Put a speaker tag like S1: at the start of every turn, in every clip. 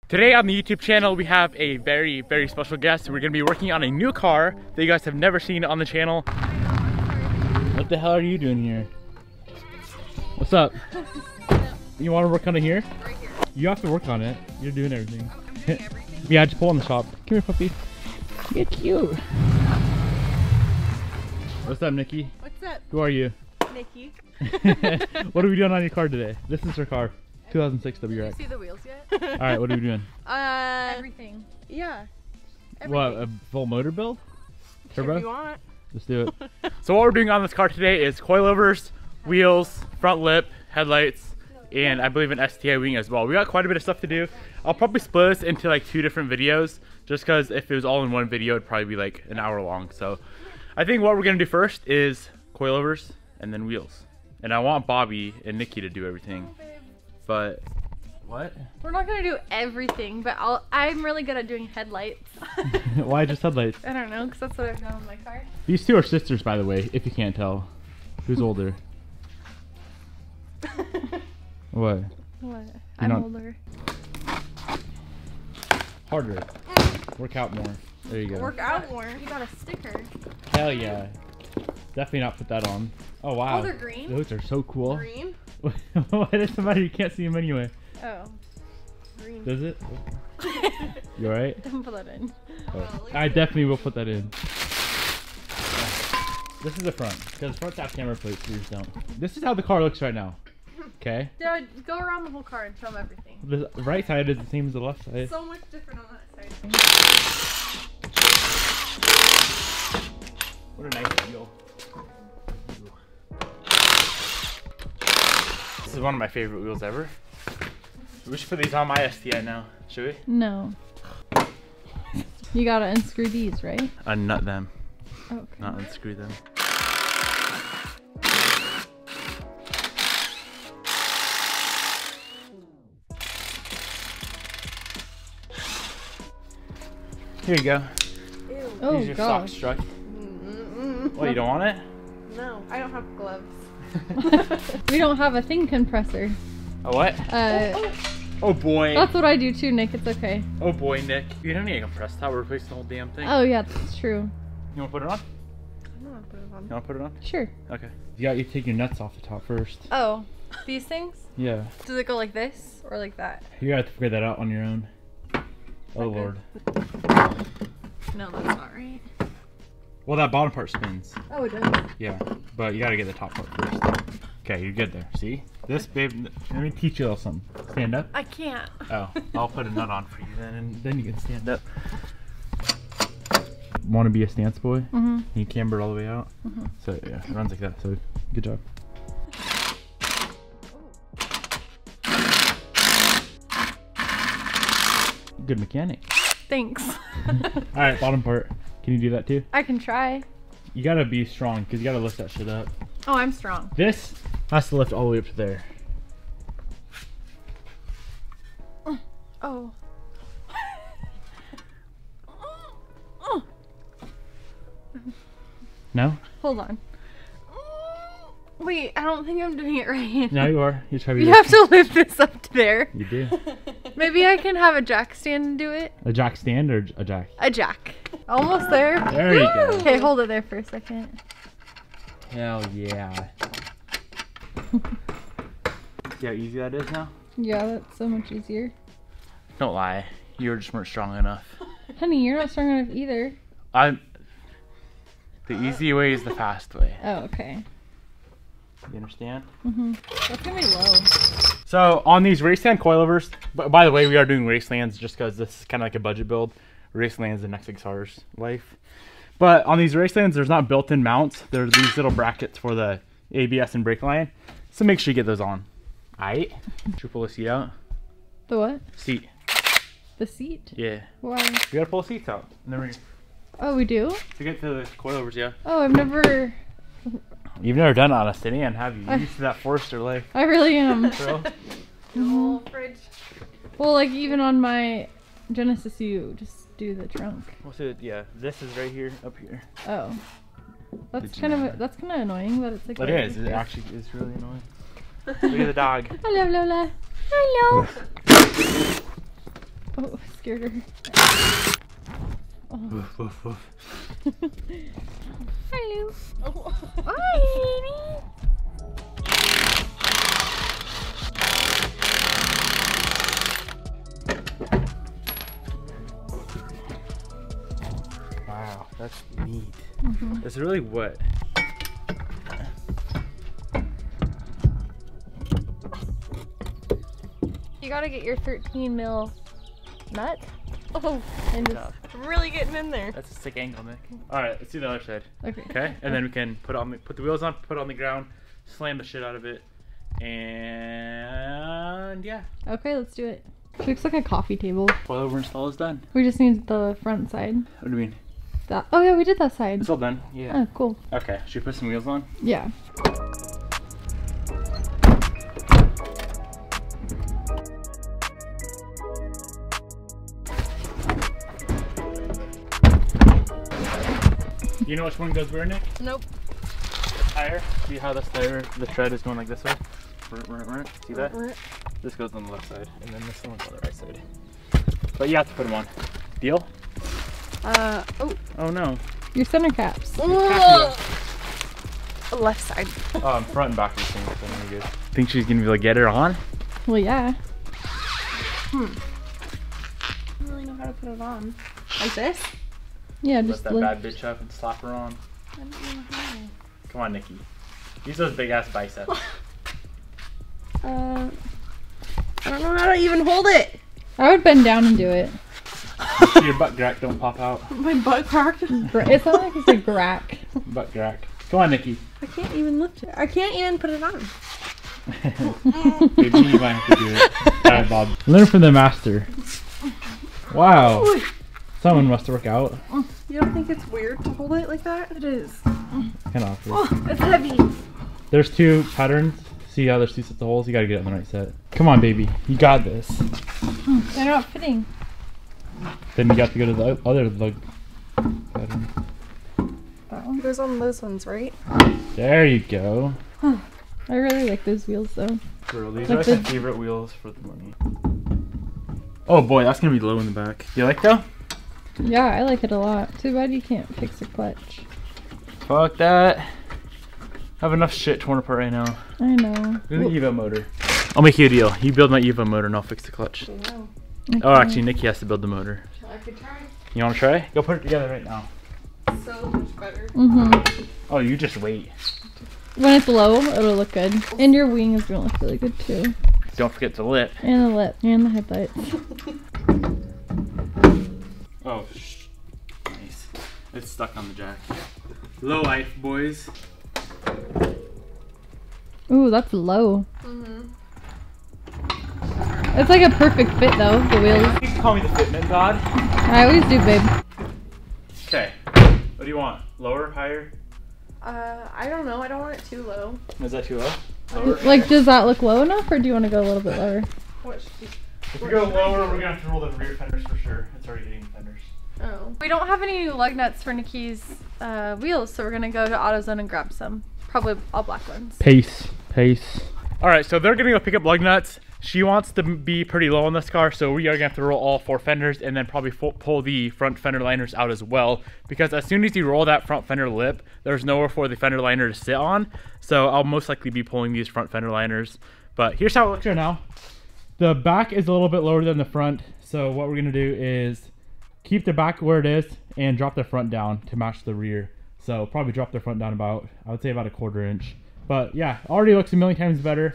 S1: Today on the YouTube channel, we have a very, very special guest. We're gonna be working on a new car that you guys have never seen on the channel. What the hell are you doing here? What's up? You wanna work on it here?
S2: Right here.
S1: You have to work on it. You're doing everything.
S2: I'm doing everything.
S1: Yeah, just pull in the shop. Come here, puppy. You're cute. What's up, Nikki?
S2: What's up?
S1: Who are you?
S2: Nikki.
S1: What are we doing on your car today? This is her car. 2006 WRX.
S2: Did you see the wheels yet?
S1: Alright, what are we doing?
S2: Everything. Yeah. Everything.
S1: What, a full motor build? Turbo?
S2: If you want.
S1: Let's do it. So what we're doing on this car today is coilovers, wheels, front lip, headlights, and I believe an STI wing as well. We got quite a bit of stuff to do. I'll probably split this into like 2 different videos, just because if it was all in one video, it'd probably be like an hour long. So I think what we're gonna do first is coilovers and then wheels. And I want Bobby and Nikki to do everything. But what?
S2: We're not gonna do everything, but I'm really good at doing headlights.
S1: Why just headlights?
S2: I don't know, because that's what I've done with my car.
S1: These two are sisters, by the way, if you can't tell. Who's older? What?
S2: What? I'm
S1: not...
S2: older.
S1: Harder. Work out more. There you go.
S2: Work out more. You got a sticker.
S1: Hell yeah. Definitely not put that on. Oh wow.
S2: Oh, they're green?
S1: Those are so cool.
S2: Green?
S1: What does the matter? You can't see them anyway.
S2: Oh. Green.
S1: Does it? You alright?
S2: Don't put that in.
S1: Oh. I definitely will put that in. This is the front, because fronts have camera plates, yours don't. This is how the car looks right now. Okay?
S2: Dad, go around the whole car and show them everything.
S1: The right side is the same as the left side.
S2: So much different on that side.
S1: What a nice wheel. This is one of my favorite wheels ever. We should put these on my STI now. Should we?
S2: No. You gotta unscrew these, right?
S1: Unnut them.
S2: Okay.
S1: Not unscrew them. Here you go.
S2: Ew.
S1: Oh, your sock struck. What, you don't want it?
S2: No, I don't have gloves. We don't have a thing compressor.
S1: A what? Oh boy.
S2: That's what I do too, Nick. It's okay.
S1: Oh boy, Nick. You don't need a compressed towel. Replace the whole damn thing.
S2: Oh yeah, that's true.
S1: You want to put it on?
S2: I want to put it on.
S1: You want to put it on?
S2: Sure.
S1: Okay. You take your nuts off the top first.
S2: Oh, these things?
S1: Yeah.
S2: Does it go like this or like that?
S1: You gotta figure that out on your own. Oh lord.
S2: No, that's not right.
S1: Well, that bottom part spins.
S2: Oh, it does.
S1: Yeah, but you gotta get the top part first. Okay, you're good there. See? This, babe, let me teach you a little something. Stand up.
S2: I can't.
S1: Oh, I'll put a nut on for you then, and then you can stand up. Want to be a stance boy?
S2: Mm-hmm.
S1: You camber all the way out?
S2: Mm-hmm.
S1: So, yeah, it runs like that. So, good job. Good mechanic.
S2: Thanks.
S1: Alright, bottom part. Can you do that too?
S2: I can try.
S1: You gotta be strong, because you gotta lift that shit up.
S2: Oh, I'm strong.
S1: This has to lift all the way up to there.
S2: Oh.
S1: No?
S2: Hold on. Wait, I don't think I'm doing it right.
S1: No, you are. You try to.
S2: You have to lift this up to there.
S1: You do.
S2: Maybe I can have a jack stand and do it.
S1: A jack stand or a jack?
S2: A jack. Almost there.
S1: There you go.
S2: Okay, hold it there for a second.
S1: Hell yeah. See how easy that is now?
S2: Yeah, that's so much easier.
S1: Don't lie. You just weren't strong enough.
S2: Honey, you're not strong enough either.
S1: The easy way is the fast way.
S2: Oh, okay.
S1: You understand?
S2: Mm-hmm. That's gonna be low.
S1: So on these Raceland coilovers, by the way, we are doing Racelands just because this is kind of like a budget build. Raceland is the next XR's life. But on these Racelands, there's not built-in mounts. There's these little brackets for the ABS and brake line. So make sure you get those on. Aight? Should we pull the seat out?
S2: The what?
S1: Seat.
S2: The seat?
S1: Yeah.
S2: Why?
S1: We gotta pull the seats out. And then
S2: Oh, we do?
S1: to get to the coilovers, yeah.
S2: Oh, I've never...
S1: You've never done it on a sedan, have you? You're used to that Forester life.
S2: I really am.
S1: Bro.
S2: Mhm. Fridge. Well, like even on my Genesis, you just do the trunk.
S1: Well, so, yeah, this is right here, up here.
S2: Oh. That's
S1: Did you
S2: kind
S1: know
S2: of that's kind of annoying that it's like.
S1: It is. It actually is really annoying. Look at the dog.
S2: Hello, Lola. Hello. Oh, scared her. Oh.
S1: Woof, woof, woof.
S2: Hello.
S3: Oh.
S2: Hi, baby.
S1: Wow, that's neat. It's really wet.
S2: You gotta get your 13 mil nut.
S3: Oh,
S2: And just,
S3: I'm really getting in there.
S1: That's a sick angle, Nick. All right, let's do the other side.
S2: okay.
S1: Okay, and then we can put the wheels on, put it on the ground, slam the shit out of it, and yeah.
S2: Okay, let's do it. It looks like a coffee table.
S1: Coilover install is done.
S2: We just need the front side.
S1: What do you mean?
S2: That. Oh yeah, we did that side.
S1: It's all done. Yeah.
S2: Oh, cool.
S1: Okay, should we put some wheels on?
S2: Yeah.
S1: You know which one goes where, Nick?
S3: Nope.
S1: Tire. See how this tire, the tread is going like this way? See that? This goes on the left side, and then this one's on the right side. But you have to put them on. Deal?
S3: Oh.
S1: Oh no.
S2: Your center caps.
S3: Left side.
S1: Front and back are the same, so really good. Think she's gonna be able to get her on?
S2: Well, yeah.
S3: I don't really know how to put it on. Like this?
S2: Yeah,
S1: Lift
S2: just
S1: that
S2: look.
S1: bad bitch up and slap her on.
S3: I don't know how.
S1: Come on, Nikki. Use those big ass biceps.
S3: I don't know how to even hold it.
S2: I would bend down and do it.
S1: So your butt crack don't pop out.
S3: My butt cracked.
S2: It's not like it's a grack.
S1: Butt crack. Come on, Nikki.
S3: I can't even lift it. I can't even put it on.
S1: Maybe you might have to do it. Alright, Bob. Learn from the master. Wow. Someone must work out.
S3: You don't think it's weird to hold it like that? It is.
S1: Kind of awkward.
S3: Oh, it's heavy.
S1: There's two patterns. See how there's two sets of holes? You gotta get it on the right set. Come on, baby. You got this.
S2: They're not fitting.
S1: Then you got to go to the other leg pattern.
S3: It goes on those ones, right?
S1: There you go.
S2: I really like those wheels though.
S1: Girl, these
S2: Like
S1: are my favorite wheels for the money. Oh boy, that's gonna be low in the back. You like that?
S2: Yeah, I like it a lot. Too bad you can't fix a clutch.
S1: Fuck that. I have enough shit torn apart right now.
S2: I know.
S1: Do the Evo motor. I'll make you a deal. You build my Evo motor and I'll fix the clutch.
S3: No.
S1: Oh, actually, Nikki has to build the motor.
S3: I could try.
S1: You wanna try? Go put it together right now.
S3: So much better.
S1: Oh, you just wait.
S2: When it's low, it'll look good. And your wing is gonna look really good too.
S1: Don't forget the lip.
S2: And the lip. And the headlights.
S1: Oh, nice. It's stuck on the jack. Low life, boys.
S2: Ooh, that's low. It's like a perfect fit though, the wheels.
S1: You can call me the fitment god.
S2: I always do, babe.
S1: Okay. What do you want? Lower, higher?
S3: I don't know. I don't want it too low.
S1: Is that too low? Lower?
S2: Like, does that look low enough, or do you want to go a little bit lower?
S3: What should be?
S1: If we go lower, we're gonna have to roll the rear fenders for sure. It's already hitting the fenders.
S3: Oh.
S2: We don't have any lug nuts for Nikki's wheels, so we're gonna go to AutoZone and grab some. Probably all black ones.
S1: Pace. All right, so they're gonna go pick up lug nuts. She wants to be pretty low on this car, so we are gonna have to roll all 4 fenders and then probably pull the front fender liners out as well, because as soon as you roll that front fender lip, there's nowhere for the fender liner to sit on. So I'll most likely be pulling these front fender liners. But here's how it looks right now. The back is a little bit lower than the front, so what we're gonna do is keep the back where it is and drop the front down to match the rear. So probably drop the front down about, I would say about a 1/4 inch. But yeah, already looks a million times better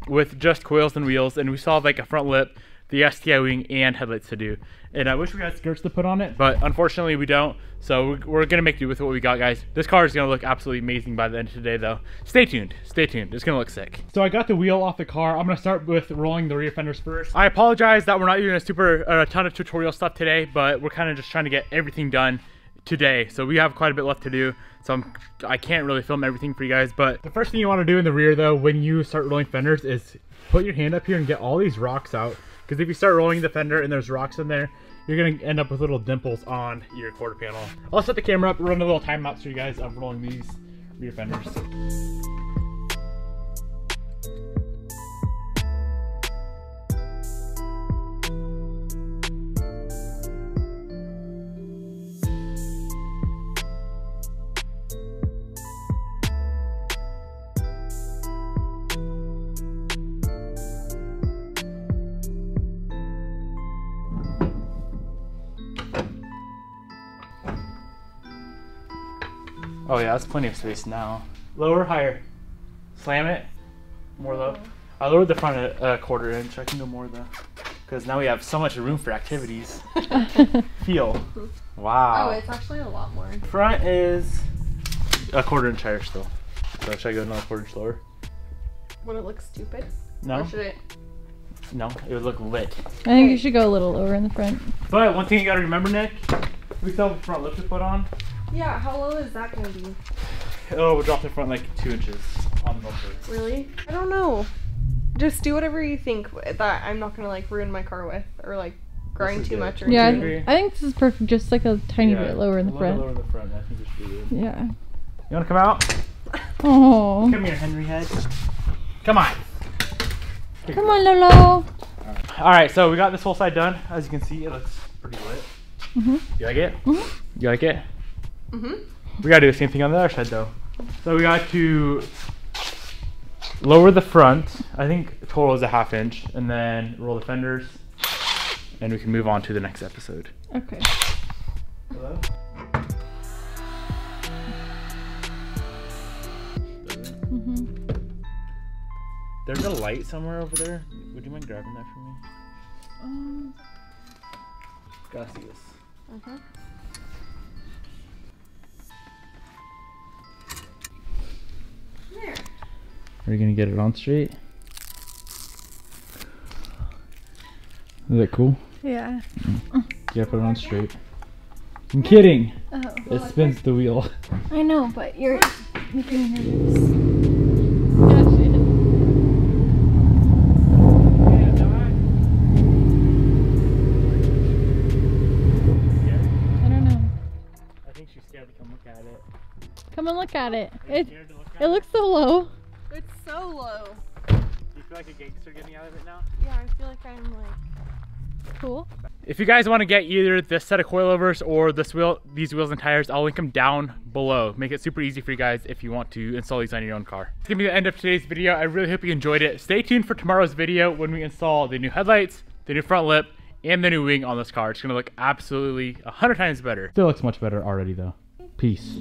S1: with just coils and wheels, and we still have like a front lip, the STI wing, and headlights to do. And I wish we had skirts to put on it, but unfortunately we don't. So we're gonna make do with what we got, guys. This car is gonna look absolutely amazing by the end of today though. Stay tuned, it's gonna look sick. So I got the wheel off the car. I'm gonna start with rolling the rear fenders first. I apologize that we're not doing a ton of tutorial stuff today, but we're kind of just trying to get everything done today. So we have quite a bit left to do. So I can't really film everything for you guys, but the first thing you want to do in the rear though, when you start rolling fenders, is put your hand up here and get all these rocks out. Because if you start rolling the fender and there's rocks in there, you're gonna end up with little dimples on your quarter panel. I'll set the camera up, run a little time lapse for you guys of rolling these rear fenders. Oh yeah, that's plenty of space now. Lower, higher. Slam it. More low. I lowered the front a 1/4 inch. I can go more though. Because now we have so much room for activities. Feel. Wow.
S3: Oh, it's actually a lot more.
S1: Front is a 1/4 inch higher still. So should I go another 1/4 inch lower?
S3: Would it look stupid?
S1: No.
S3: Or should it?
S1: No, it would look lit.
S2: I think you should go a little lower in the front.
S1: But one thing you gotta remember, Nick, we still have the front lip to put on.
S3: Yeah, how low is that gonna be?
S1: Oh, we'll drop the front like 2 inches on the bumper.
S3: Really? I don't know. Just do whatever you think that I'm not gonna like ruin my car with, or like grind
S1: is
S3: too
S1: good.
S3: much or
S2: Yeah,
S3: anything.
S2: I think this is perfect. Just like a tiny bit lower in the
S1: a little
S2: front.
S1: bit lower in the front. I think it should be good.
S2: Yeah.
S1: You wanna come out?
S2: Oh.
S1: Come here, Henry Head. Come on.
S2: Come on, Lolo.
S1: Alright, so we got this whole side done. As you can see, it looks pretty lit.
S2: Mhm.
S1: You like it?
S2: Mhm.
S1: You like it?
S3: Mhm.
S1: We gotta do the same thing on the other side though. So we got to lower the front. I think total is a 1/2 inch, and then roll the fenders, and we can move on to the next episode.
S2: Okay.
S1: Hello?
S2: Mhm.
S1: There's a light somewhere over there. Would you mind grabbing that for me? Gotta see this.
S3: Mhm. There.
S1: Are you gonna get it on straight? Is that cool?
S2: Yeah.
S1: Yeah, put it on straight. I'm kidding.
S2: Oh.
S1: It spins the wheel.
S2: I know, but you're making her I don't know.
S1: I think she's scared to come look at it.
S2: Come and look at it.
S1: Are you
S2: It
S1: scared to look at
S2: it looks so low.
S3: It's so low.
S1: Do you feel like a gangster getting out of it now?
S3: Yeah, I feel like I'm like.
S2: Cool.
S1: If you guys want to get either this set of coilovers or these wheels and tires, I'll link them down below. Make it super easy for you guys if you want to install these on your own car. It's gonna be the end of today's video. I really hope you enjoyed it. Stay tuned for tomorrow's video when we install the new headlights, the new front lip, and the new wing on this car. It's gonna look absolutely 100 times better. Still looks much better already though. Peace.